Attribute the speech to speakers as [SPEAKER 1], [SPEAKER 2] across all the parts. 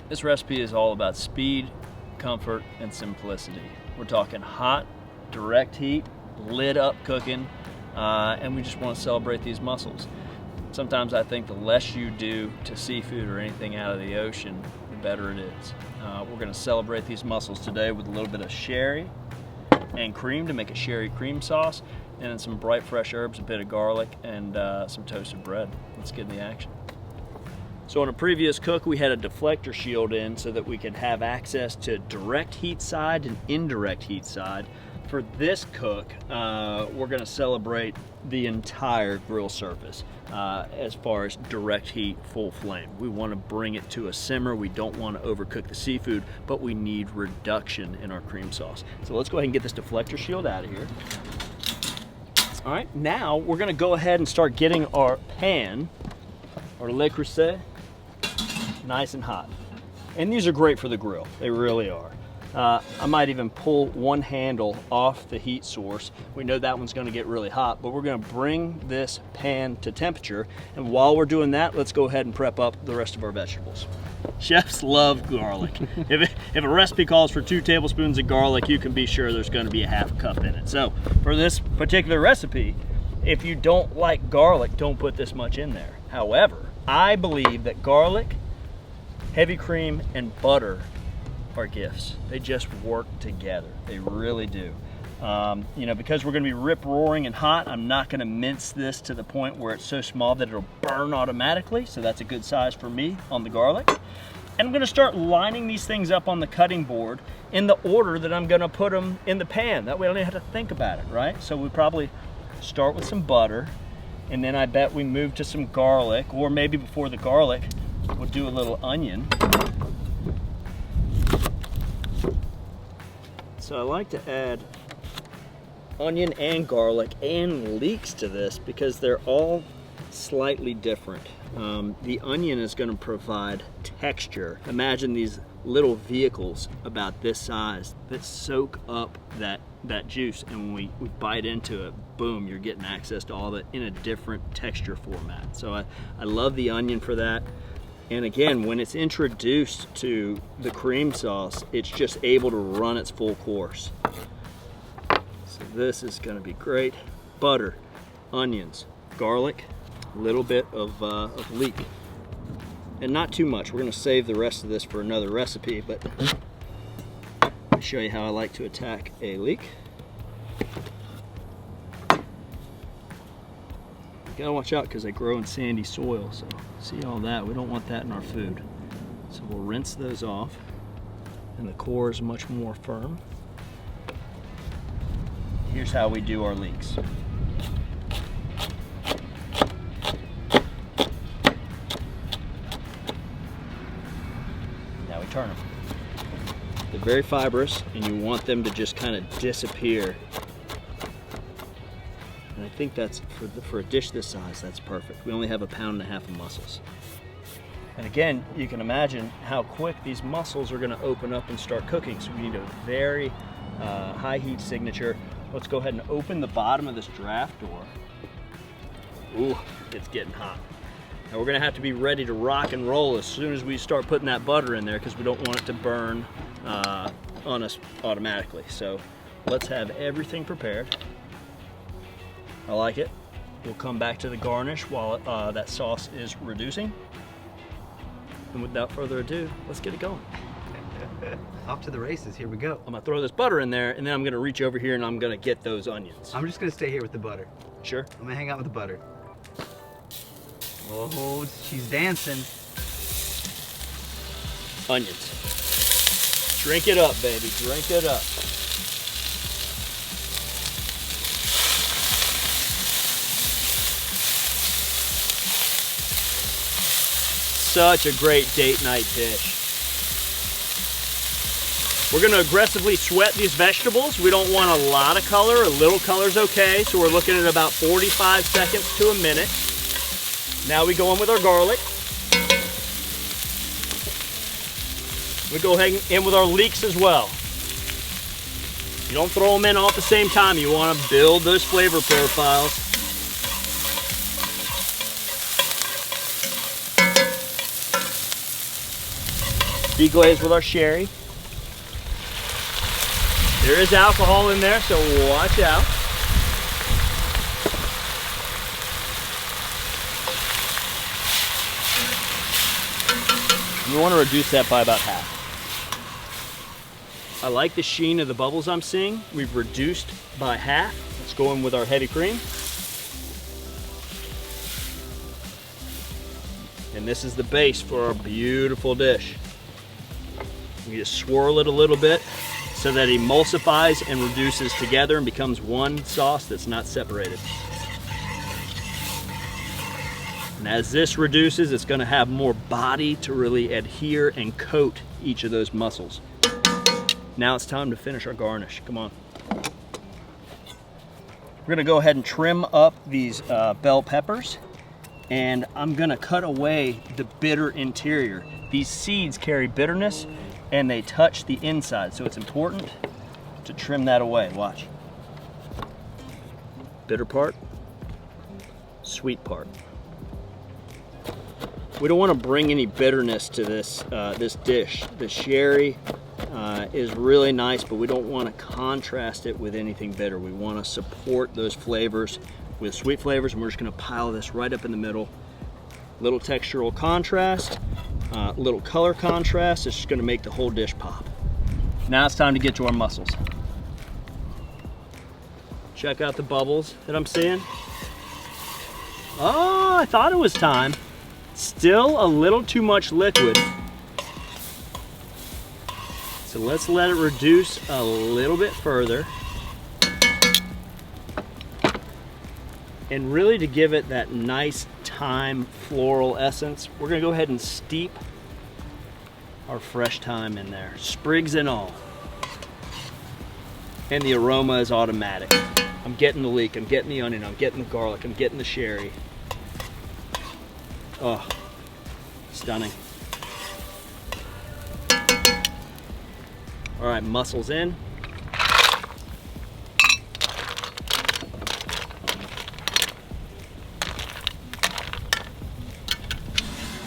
[SPEAKER 1] This recipe is all about speed, comfort, and simplicity. We're talking hot, direct heat, lid up cooking, and we just want to celebrate these mussels. Sometimes I think the less you do to seafood or anything out of the ocean, the better it is. We're going to celebrate these mussels today with a little bit of sherry and cream to make a sherry cream sauce, and then some bright fresh herbs, a bit of garlic, and some toasted bread. Let's get in the action. So on a previous cook, we had a deflector shield in so that we could have access to direct heat side and indirect heat side. For this cook, we're gonna celebrate the entire grill surface as far as direct heat, full flame. We wanna bring it to a simmer. We don't wanna overcook the seafood, but we need reduction in our cream sauce. So let's go ahead and get this deflector shield out of here. All right, now we're gonna go ahead and start getting our pan, our Le Creuset, nice and hot. And these are great for the grill, they really are. I might even pull one handle off the heat source. We know that one's gonna get really hot, but we're gonna bring this pan to temperature. And while we're doing that, let's go ahead and prep up the rest of our vegetables. Chefs love garlic. If a recipe calls for 2 tablespoons of garlic, you can be sure there's gonna be a half cup in it. So for this particular recipe, if you don't like garlic, don't put this much in there. However, I believe that garlic, heavy cream, and butter are gifts. They just work together. They really do. You know, because we're gonna be rip-roaring and hot, I'm not gonna mince this to the point where it's so small that it'll burn automatically, so that's a good size for me on the garlic. And I'm gonna start lining these things up on the cutting board in the order that I'm gonna put them in the pan. That way I don't even have to think about it, right? So we probably start with some butter, and then I bet we move to some garlic, or maybe before the garlic, we'll do a little onion. So I like to add onion and garlic and leeks to this because they're all slightly different. The onion is going to provide texture. Imagine these little vehicles about this size that soak up that juice, and when we bite into it, boom, you're getting access to all of it in a different texture format. So I love the onion for that. And again, when it's introduced to the cream sauce, it's just able to run its full course. So this is gonna be great. Butter, onions, garlic, a little bit of leek. And not too much. We're gonna save the rest of this for another recipe, but I'll show you how I like to attack a leek. You gotta watch out because they grow in sandy soil, so see all that, we don't want that in our food. So we'll rinse those off, and the core is much more firm. Here's how we do our leeks. Now we turn them. They're very fibrous, and you want them to just kind of disappear. And I think that's, for a dish this size, that's perfect. We only have 1.5 pounds of mussels. And again, you can imagine how quick these mussels are gonna open up and start cooking. So we need a very high heat signature. Let's go ahead and open the bottom of this draft door. Ooh, it's getting hot. Now we're gonna have to be ready to rock and roll as soon as we start putting that butter in there because we don't want it to burn on us automatically. So let's have everything prepared. I like it. We'll come back to the garnish while that sauce is reducing. And without further ado, let's get it going.
[SPEAKER 2] Off to the races, here we go.
[SPEAKER 1] I'm gonna throw this butter in there, and then I'm gonna reach over here and I'm gonna get those onions.
[SPEAKER 2] I'm just gonna stay here with the butter.
[SPEAKER 1] Sure?
[SPEAKER 2] I'm gonna hang out with the butter. Oh, she's dancing.
[SPEAKER 1] Onions. Drink it up, baby, drink it up. Such a great date night dish. We're gonna aggressively sweat these vegetables. We don't want a lot of color, a little color's okay, so we're looking at about 45 seconds to a minute. Now we go in with our garlic. We go ahead in with our leeks as well. You don't throw them in all at the same time. You wanna build those flavor profiles. Deglaze with our sherry. There is alcohol in there, so watch out. We want to reduce that by about half. I like the sheen of the bubbles I'm seeing. We've reduced by half. Let's go in with our heavy cream. And this is the base for our beautiful dish. We just swirl it a little bit so that it emulsifies and reduces together and becomes one sauce that's not separated. And as this reduces, it's going to have more body to really adhere and coat each of those mussels. Now it's time to finish our garnish. Come on. We're going to go ahead and trim up these bell peppers, and I'm going to cut away the bitter interior. These seeds carry bitterness and they touch the inside, so it's important to trim that away. Watch. Bitter part, sweet part. We don't want to bring any bitterness to this this dish. The sherry is really nice, but we don't want to contrast it with anything bitter. We want to support those flavors with sweet flavors, and we're just going to pile this right up in the middle. Little textural contrast, little color contrast. It's just going to make the whole dish pop. Now it's time to get to our mussels. Check out the bubbles that I'm seeing. Oh, I thought it was time. Still a little too much liquid. So let's let it reduce a little bit further. And really, to give it that nice thyme floral essence, we're gonna go ahead and steep our fresh thyme in there, sprigs and all. And the aroma is automatic. I'm getting the leek, I'm getting the onion, I'm getting the garlic, I'm getting the sherry. Oh, stunning. All right, mussels in.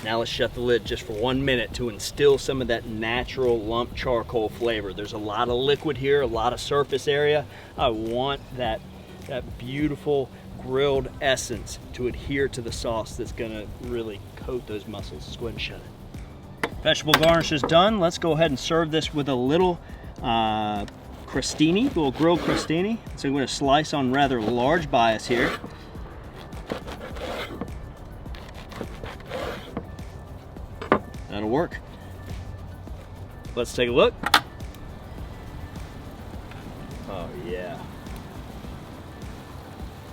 [SPEAKER 1] Now let's shut the lid just for 1 minute to instill some of that natural lump charcoal flavor. There's a lot of liquid here, a lot of surface area. I want that beautiful grilled essence to adhere to the sauce that's gonna really coat those mussels. Let's go ahead and shut it. Vegetable garnish is done. Let's go ahead and serve this with a little crostini, a little grilled crostini. So I'm gonna slice on rather large bias here. That'll work. Let's take a look. Oh yeah.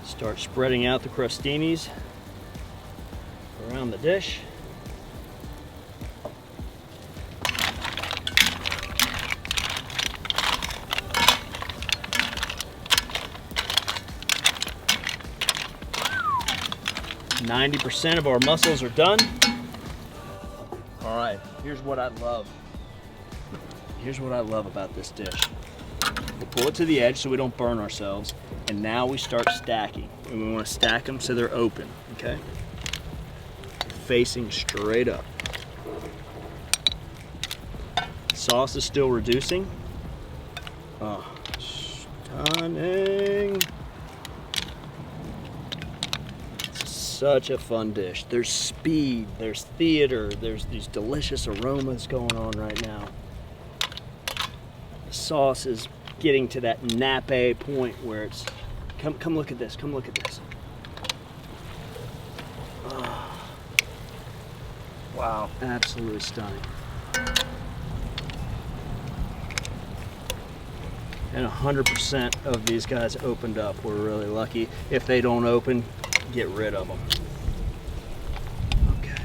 [SPEAKER 1] Start spreading out the crostinis around the dish. %90 of our mussels are done. All right, here's what I love. Here's what I love about this dish. We'll pull it to the edge so we don't burn ourselves, and now we start stacking. And we want to stack them so they're open, okay? Facing straight up. Sauce is still reducing. Oh, stunning. Such a fun dish. There's speed, there's theater, there's these delicious aromas going on right now. The sauce is getting to that nappe point where it's, come look at this, come look at this. Oh, wow, absolutely stunning. And 100% of these guys opened up. We're really lucky. If they don't open, get rid of them. Okay.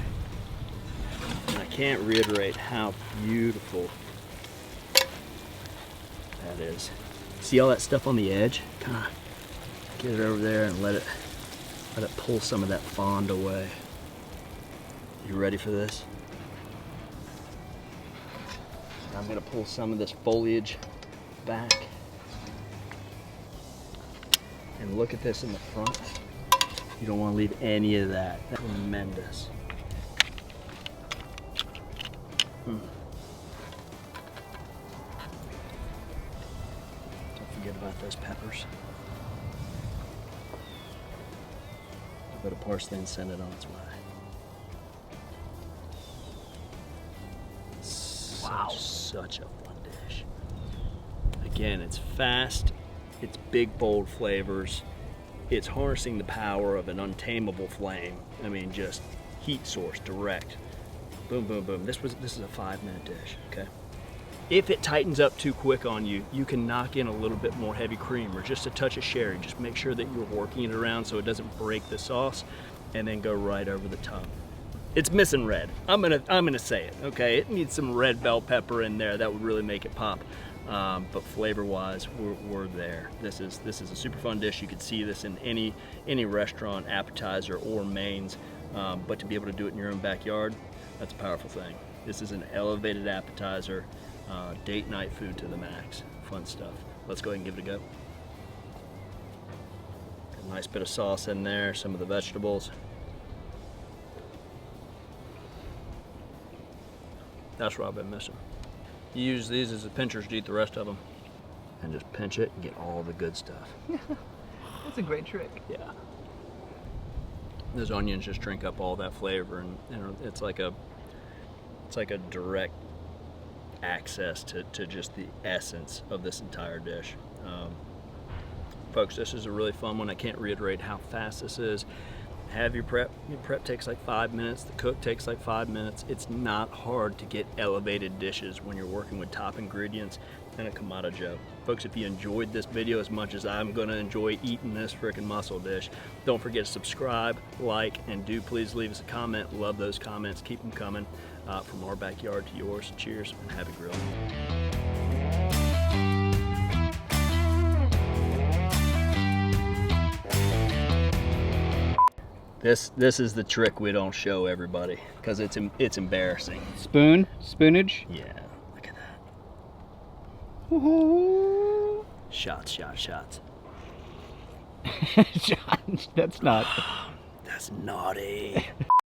[SPEAKER 1] And I can't reiterate how beautiful that is. See all that stuff on the edge? Kind of get it over there and let it pull some of that fond away. You ready for this? I'm gonna pull some of this foliage back. And look at this in the front. You don't want to leave any of that. That's tremendous. forget about those peppers. A bit of parsley and send it on its way. Wow. Such a fun dish. Again, it's fast, it's big, bold flavors. It's harnessing the power of an untamable flame. I mean, just heat source, direct. Boom, boom, boom. This is a 5-minute dish, okay? If it tightens up too quick on you, you can knock in a little bit more heavy cream or just a touch of sherry. Just make sure that you're working it around so it doesn't break the sauce, and then go right over the top. It's missing red. I'm gonna say it, okay? It needs some red bell pepper in there. That would really make it pop. But flavor-wise, we're there. This is a super fun dish. You could see this in any restaurant, appetizer or mains. But to be able to do it in your own backyard, that's a powerful thing. This is an elevated appetizer, date night food to the max. Fun stuff. Let's go ahead and give it a go. Got a nice bit of sauce in there, some of the vegetables. That's what I've been missing. You use these as a pinchers to eat the rest of them. And just pinch it and get all the good stuff.
[SPEAKER 2] That's a great trick.
[SPEAKER 1] Yeah. Those onions just drink up all that flavor, and it's like a direct access to just the essence of this entire dish. Folks, this is a really fun one. I can't reiterate how fast this is. Have your prep. Your prep takes like 5 minutes. The cook takes like 5 minutes. It's not hard to get elevated dishes when you're working with top ingredients and a Kamado Joe. Folks, if you enjoyed this video as much as I'm gonna enjoy eating this frickin' mussel dish, don't forget to subscribe, like, and do please leave us a comment. Love those comments. Keep them coming. From our backyard to yours. Cheers and happy grilling. This is the trick we don't show everybody because it's embarrassing.
[SPEAKER 2] Spoonage?
[SPEAKER 1] Yeah, look at that.
[SPEAKER 2] Woohoo!
[SPEAKER 1] Shots.
[SPEAKER 2] Shots. That's not.
[SPEAKER 1] That's naughty.